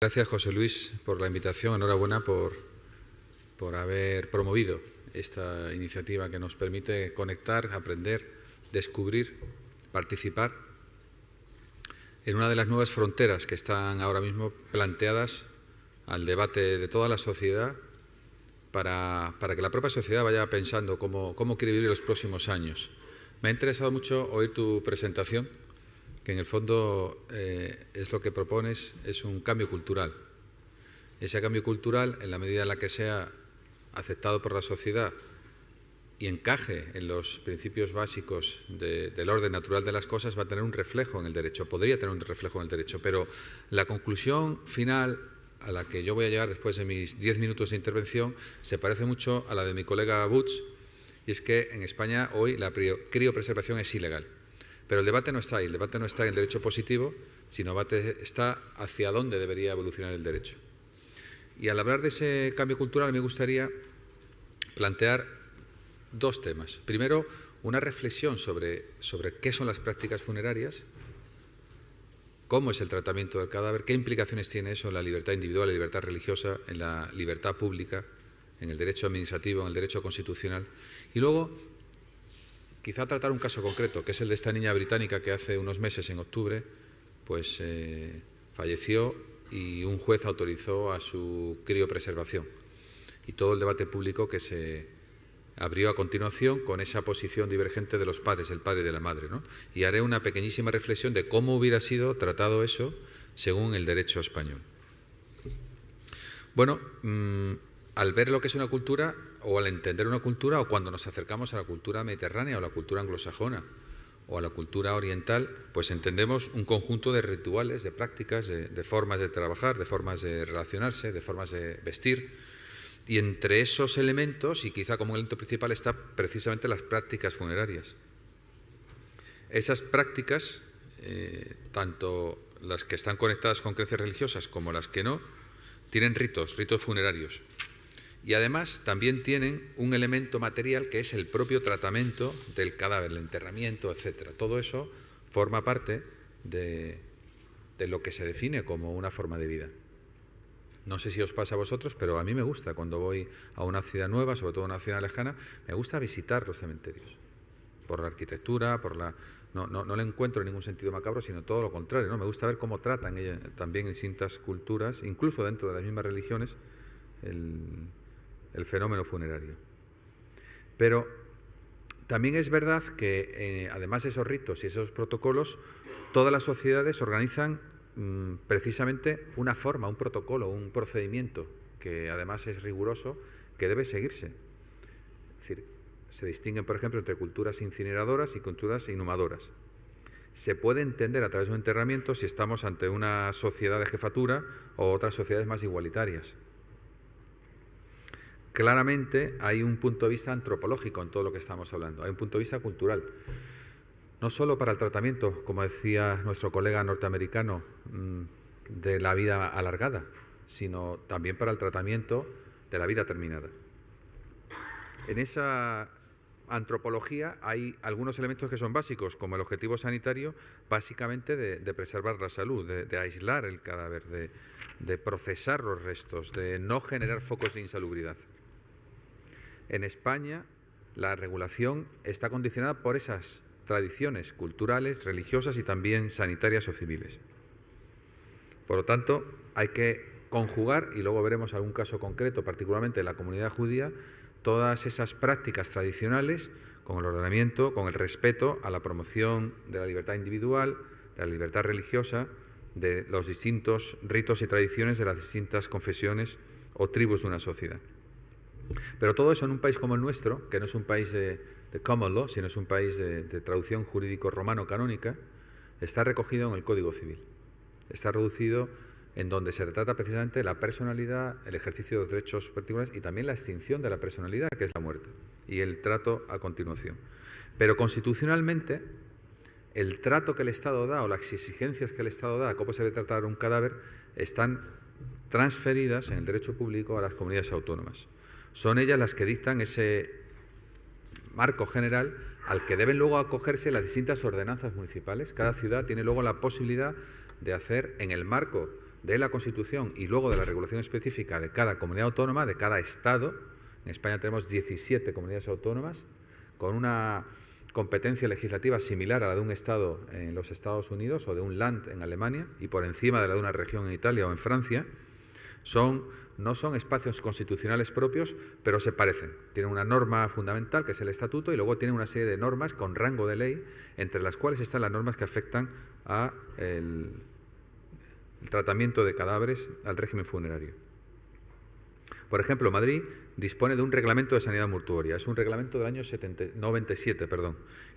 Gracias, José Luis, por la invitación. Enhorabuena por haber promovido esta iniciativa que nos permite conectar, aprender, descubrir, participar en una de las nuevas fronteras que están ahora mismo planteadas al debate de toda la sociedad para que la propia sociedad vaya pensando cómo quiere vivir los próximos años. Me ha interesado mucho oír tu presentación, que en el fondo es lo que propones, es un cambio cultural. Ese cambio cultural, en la medida en la que sea aceptado por la sociedad y encaje en los principios básicos del orden natural de las cosas, va a tener un reflejo en el derecho, podría tener un reflejo en el derecho, pero la conclusión final a la que yo voy a llegar después de mis 10 minutos de intervención se parece mucho a la de mi colega Butz, y es que en España hoy la criopreservación es ilegal. Pero el debate no está ahí, el debate no está en el derecho positivo, sino el debate está hacia dónde debería evolucionar el derecho. Y al hablar de ese cambio cultural me gustaría plantear dos temas. Primero, una reflexión sobre qué son las prácticas funerarias, cómo es el tratamiento del cadáver, qué implicaciones tiene eso en la libertad individual, en la libertad religiosa, en la libertad pública, en el derecho administrativo, en el derecho constitucional. Y luego, quizá tratar un caso concreto, que es el de esta niña británica que hace unos meses, en octubre, pues falleció y un juez autorizó a su criopreservación. Y todo el debate público que se abrió a continuación con esa posición divergente de los padres, el padre y de la madre, ¿no? Y haré una pequeñísima reflexión de cómo hubiera sido tratado eso según el derecho español. Bueno, al ver lo que es una cultura, o al entender una cultura, o cuando nos acercamos a la cultura mediterránea o la cultura anglosajona o a la cultura oriental, pues entendemos un conjunto de rituales, de prácticas, de formas de trabajar, de formas de relacionarse, de formas de vestir. Y entre esos elementos, y quizá como elemento principal, está precisamente las prácticas funerarias. Esas prácticas, tanto las que están conectadas con creencias religiosas como las que no, tienen ritos funerarios. Y además también tienen un elemento material que es el propio tratamiento del cadáver, el enterramiento, etc. Todo eso forma parte de lo que se define como una forma de vida. No sé si os pasa a vosotros, pero a mí me gusta cuando voy a una ciudad nueva, sobre todo a una ciudad lejana, me gusta visitar los cementerios. Por la arquitectura, no le encuentro ningún sentido macabro, sino todo lo contrario, ¿no? Me gusta ver cómo tratan también en distintas culturas, incluso dentro de las mismas religiones, el fenómeno funerario. Pero también es verdad que, además de esos ritos y esos protocolos, todas las sociedades organizan precisamente una forma, un protocolo, un procedimiento que además es riguroso, que debe seguirse. Es decir, se distinguen, por ejemplo, entre culturas incineradoras y culturas inhumadoras. Se puede entender a través de un enterramiento si estamos ante una sociedad de jefatura o otras sociedades más igualitarias. Claramente hay un punto de vista antropológico en todo lo que estamos hablando, hay un punto de vista cultural. No solo para el tratamiento, como decía nuestro colega norteamericano, de la vida alargada, sino también para el tratamiento de la vida terminada. En esa antropología hay algunos elementos que son básicos, como el objetivo sanitario, básicamente de preservar la salud, de aislar el cadáver, de procesar los restos, de no generar focos de insalubridad. En España, la regulación está condicionada por esas tradiciones culturales, religiosas y también sanitarias o civiles. Por lo tanto, hay que conjugar, y luego veremos algún caso concreto, particularmente en la comunidad judía, todas esas prácticas tradicionales con el ordenamiento, con el respeto a la promoción de la libertad individual, de la libertad religiosa, de los distintos ritos y tradiciones de las distintas confesiones o tribus de una sociedad. Pero todo eso en un país como el nuestro, que no es un país de common law, sino es un país de traducción jurídico romano-canónica, está recogido en el Código Civil. Está reducido en donde se retrata precisamente la personalidad, el ejercicio de los derechos particulares y también la extinción de la personalidad, que es la muerte, y el trato a continuación. Pero constitucionalmente, el trato que el Estado da o las exigencias que el Estado da a cómo se debe tratar un cadáver están transferidas en el derecho público a las comunidades autónomas. Son ellas las que dictan ese marco general al que deben luego acogerse las distintas ordenanzas municipales. Cada ciudad tiene luego la posibilidad de hacer, en el marco de la Constitución y luego de la regulación específica de cada comunidad autónoma, de cada Estado. En España tenemos 17 comunidades autónomas con una competencia legislativa similar a la de un Estado en los Estados Unidos o de un Land en Alemania y por encima de la de una región en Italia o en Francia. No son espacios constitucionales propios, pero se parecen. Tienen una norma fundamental, que es el Estatuto, y luego tienen una serie de normas con rango de ley, entre las cuales están las normas que afectan al tratamiento de cadáveres, al régimen funerario. Por ejemplo, Madrid dispone de un reglamento de sanidad mortuoria. Es un reglamento del año 97,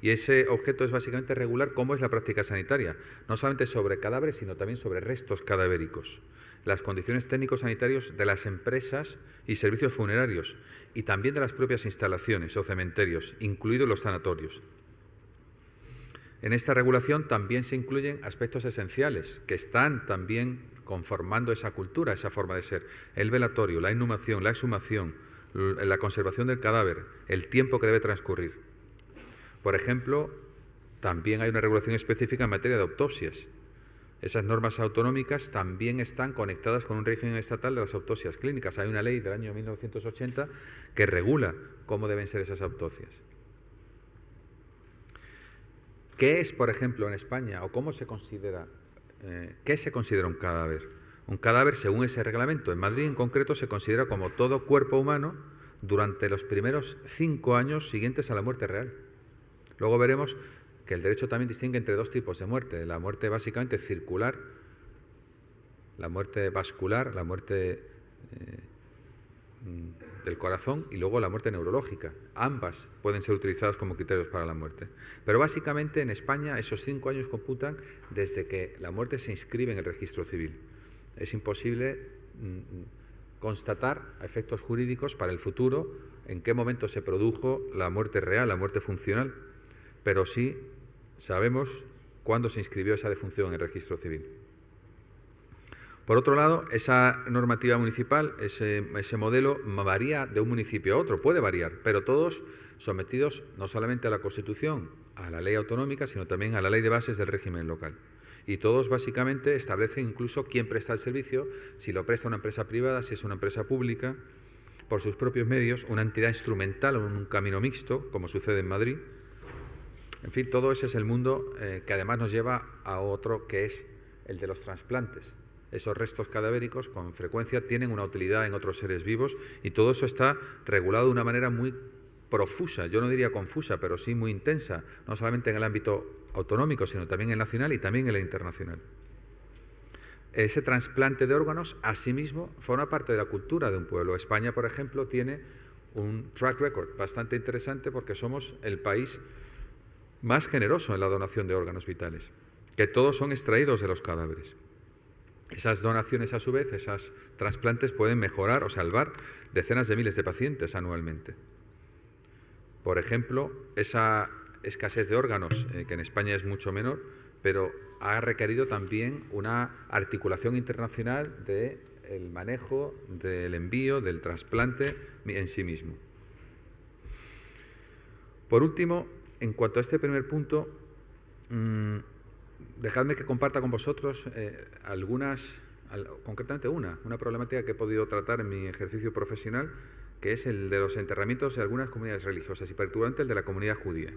y ese objeto es básicamente regular cómo es la práctica sanitaria, no solamente sobre cadáveres, sino también sobre restos cadavéricos, las condiciones técnico-sanitarias de las empresas y servicios funerarios y también de las propias instalaciones o cementerios, incluidos los sanatorios. En esta regulación también se incluyen aspectos esenciales que están también conformando esa cultura, esa forma de ser: el velatorio, la inhumación, la exhumación, la conservación del cadáver, el tiempo que debe transcurrir. Por ejemplo, también hay una regulación específica en materia de autopsias. Esas normas autonómicas también están conectadas con un régimen estatal de las autopsias clínicas. Hay una ley del año 1980 que regula cómo deben ser esas autopsias. ¿Qué es, por ejemplo, en España, o cómo se considera, qué se considera un cadáver? Un cadáver, según ese reglamento, en Madrid en concreto, se considera como todo cuerpo humano durante los primeros 5 años siguientes a la muerte real. Luego veremos que el derecho también distingue entre dos tipos de muerte: la muerte básicamente circular, la muerte vascular, la muerte del corazón, y luego la muerte neurológica. Ambas pueden ser utilizadas como criterios para la muerte. Pero básicamente en España esos 5 años computan desde que la muerte se inscribe en el registro civil. Es imposible constatar a efectos jurídicos para el futuro en qué momento se produjo la muerte real, la muerte funcional, pero sí sabemos cuándo se inscribió esa defunción en el registro civil. Por otro lado, esa normativa municipal, ese modelo varía de un municipio a otro, puede variar, pero todos sometidos no solamente a la Constitución, a la ley autonómica, sino también a la ley de bases del régimen local. Y todos básicamente establecen incluso quién presta el servicio, si lo presta una empresa privada, si es una empresa pública, por sus propios medios, una entidad instrumental o un camino mixto, como sucede en Madrid. En fin, todo ese es el mundo que además nos lleva a otro, que es el de los trasplantes. Esos restos cadavéricos con frecuencia tienen una utilidad en otros seres vivos y todo eso está regulado de una manera muy profusa, yo no diría confusa, pero sí muy intensa, no solamente en el ámbito autonómico, sino también en el nacional y también en el internacional. Ese trasplante de órganos, asimismo, forma parte de la cultura de un pueblo. España, por ejemplo, tiene un track record bastante interesante porque somos el país más generoso en la donación de órganos vitales, que todos son extraídos de los cadáveres. Esas donaciones, a su vez, esos trasplantes pueden mejorar o salvar decenas de miles de pacientes anualmente. Por ejemplo, esa escasez de órganos, que en España es mucho menor, pero ha requerido también una articulación internacional del manejo, del envío, del trasplante en sí mismo. Por último, en cuanto a este primer punto, dejadme que comparta con vosotros concretamente una problemática que he podido tratar en mi ejercicio profesional, que es el de los enterramientos de algunas comunidades religiosas y particularmente el de la comunidad judía.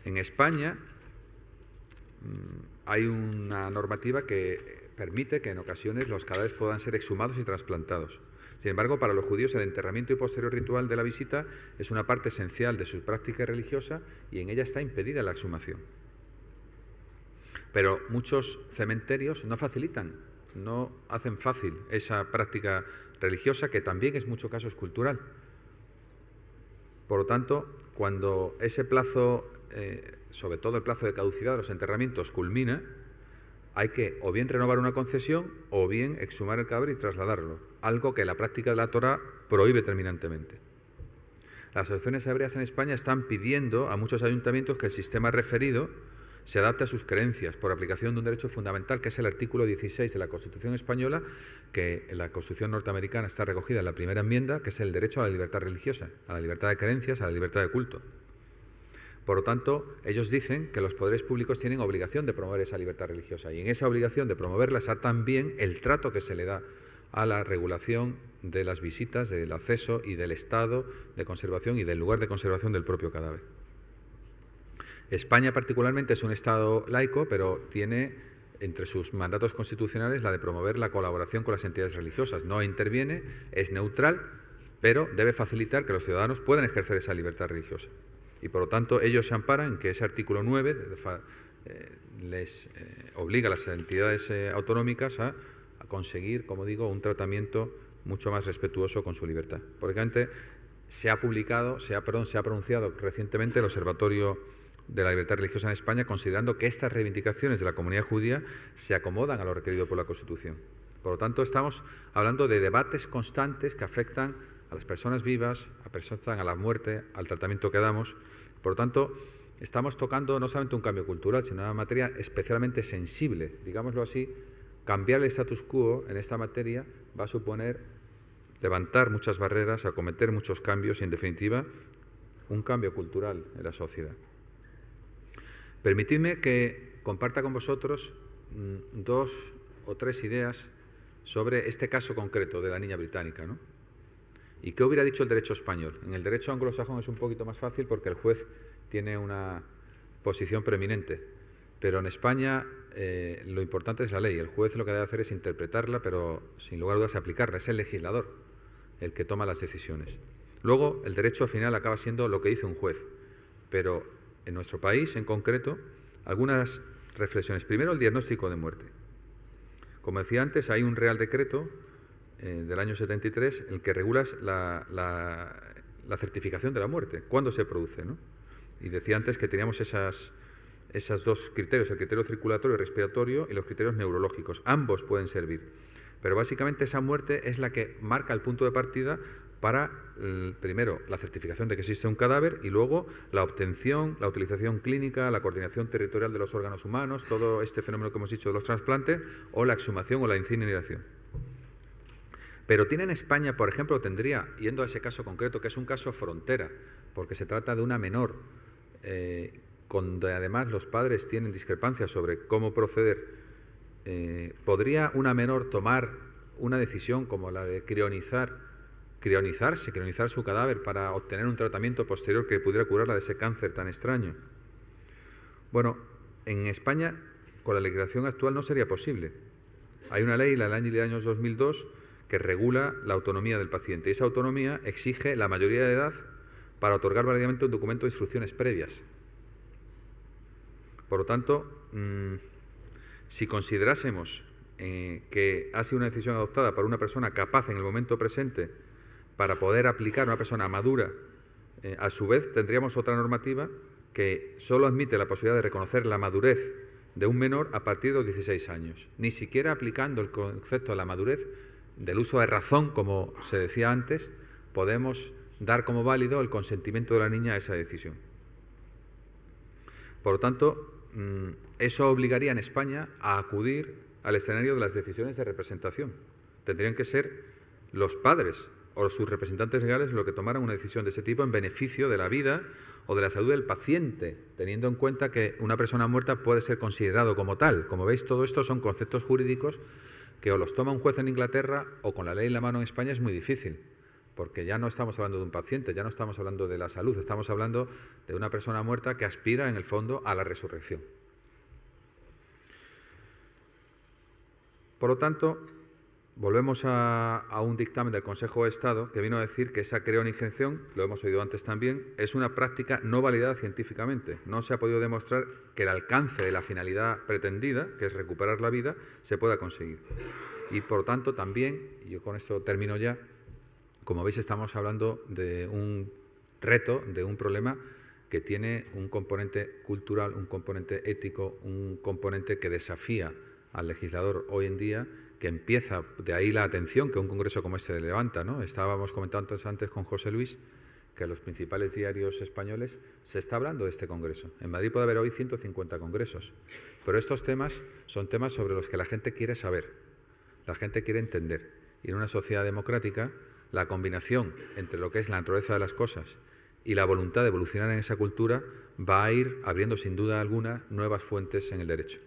En España hay una normativa que permite que en ocasiones los cadáveres puedan ser exhumados y trasplantados. Sin embargo, para los judíos el enterramiento y posterior ritual de la visita es una parte esencial de su práctica religiosa y en ella está impedida la exhumación. Pero muchos cementerios no facilitan, no hacen fácil esa práctica religiosa, que también en muchos casos es cultural. Por lo tanto, cuando ese plazo, sobre todo el plazo de caducidad de los enterramientos, culmina, hay que o bien renovar una concesión o bien exhumar el cadáver y trasladarlo, algo que la práctica de la Torá prohíbe terminantemente. Las asociaciones hebreas en España están pidiendo a muchos ayuntamientos que el sistema referido se adapte a sus creencias por aplicación de un derecho fundamental, que es el artículo 16 de la Constitución española, que en la Constitución norteamericana está recogida en la primera enmienda, que es el derecho a la libertad religiosa, a la libertad de creencias, a la libertad de culto. Por lo tanto, ellos dicen que los poderes públicos tienen obligación de promover esa libertad religiosa y en esa obligación de promoverla está también el trato que se le da a la regulación de las visitas, del acceso y del estado de conservación y del lugar de conservación del propio cadáver. España particularmente es un Estado laico, pero tiene entre sus mandatos constitucionales la de promover la colaboración con las entidades religiosas. No interviene, es neutral, pero debe facilitar que los ciudadanos puedan ejercer esa libertad religiosa. Y por lo tanto ellos se amparan en que ese artículo 9 les obliga a las entidades autonómicas a conseguir, como digo, un tratamiento mucho más respetuoso con su libertad. Por ejemplo, se ha pronunciado recientemente el Observatorio de la Libertad Religiosa en España, considerando que estas reivindicaciones de la comunidad judía se acomodan a lo requerido por la Constitución. Por lo tanto, estamos hablando de debates constantes que afectan a las personas vivas, afectan a la muerte, al tratamiento que damos. Por lo tanto, estamos tocando no solamente un cambio cultural, sino una materia especialmente sensible. Digámoslo así, cambiar el status quo en esta materia va a suponer levantar muchas barreras, acometer muchos cambios y, en definitiva, un cambio cultural en la sociedad. Permitidme que comparta con vosotros 2 o 3 ideas sobre este caso concreto de la niña británica, ¿no? ¿Y qué hubiera dicho el derecho español? En el derecho anglosajón es un poquito más fácil porque el juez tiene una posición preeminente, pero en España lo importante es la ley. El juez lo que debe hacer es interpretarla, pero sin lugar a dudas aplicarla. Es el legislador el que toma las decisiones. Luego, el derecho al final acaba siendo lo que dice un juez, pero en nuestro país, en concreto, algunas reflexiones. Primero, el diagnóstico de muerte. Como decía antes, hay un Real Decreto del año 73, el que regula la certificación de la muerte, cuándo se produce, ¿no? Y decía antes que teníamos esos 2 criterios, el criterio circulatorio y respiratorio y los criterios neurológicos. Ambos pueden servir, pero básicamente esa muerte es la que marca el punto de partida para, primero, la certificación de que existe un cadáver y luego la obtención, la utilización clínica, la coordinación territorial de los órganos humanos, todo este fenómeno que hemos dicho de los trasplantes, o la exhumación o la incineración. Pero tiene en España, por ejemplo, tendría, yendo a ese caso concreto, que es un caso frontera, porque se trata de una menor, donde además los padres tienen discrepancias sobre cómo proceder, ¿podría una menor tomar una decisión como la de crionizar su cadáver para obtener un tratamiento posterior que pudiera curarla de ese cáncer tan extraño? Bueno, en España, con la legislación actual no sería posible. Hay una ley, la ley de años 2002, que regula la autonomía del paciente. Y esa autonomía exige la mayoría de edad para otorgar válidamente un documento de instrucciones previas. Por lo tanto, si considerásemos que ha sido una decisión adoptada por una persona capaz en el momento presente para poder aplicar a una persona madura, a su vez tendríamos otra normativa que solo admite la posibilidad de reconocer la madurez de un menor a partir de los 16 años. Ni siquiera aplicando el concepto de la madurez, del uso de razón, como se decía antes, podemos dar como válido el consentimiento de la niña a esa decisión. Por lo tanto, eso obligaría en España a acudir al escenario de las decisiones de representación. Tendrían que ser los padres o sus representantes legales los que tomaran una decisión de ese tipo en beneficio de la vida o de la salud del paciente, teniendo en cuenta que una persona muerta puede ser considerado como tal. Como veis, todo esto son conceptos jurídicos que o los toma un juez en Inglaterra o con la ley en la mano en España es muy difícil, porque ya no estamos hablando de un paciente, ya no estamos hablando de la salud, estamos hablando de una persona muerta que aspira, en el fondo, a la resurrección. Por lo tanto, volvemos a un dictamen del Consejo de Estado que vino a decir que esa crionización, lo hemos oído antes también, es una práctica no validada científicamente. No se ha podido demostrar que el alcance de la finalidad pretendida, que es recuperar la vida, se pueda conseguir. Y por lo tanto también, y yo con esto termino ya, como veis estamos hablando de un reto, de un problema que tiene un componente cultural, un componente ético, un componente que desafía al legislador hoy en día, que empieza, de ahí la atención que un congreso como este levanta, ¿no? Estábamos comentando antes con José Luis que en los principales diarios españoles se está hablando de este congreso. En Madrid puede haber hoy 150 congresos, pero estos temas son temas sobre los que la gente quiere saber, la gente quiere entender. Y en una sociedad democrática, la combinación entre lo que es la naturaleza de las cosas y la voluntad de evolucionar en esa cultura va a ir abriendo sin duda alguna nuevas fuentes en el derecho.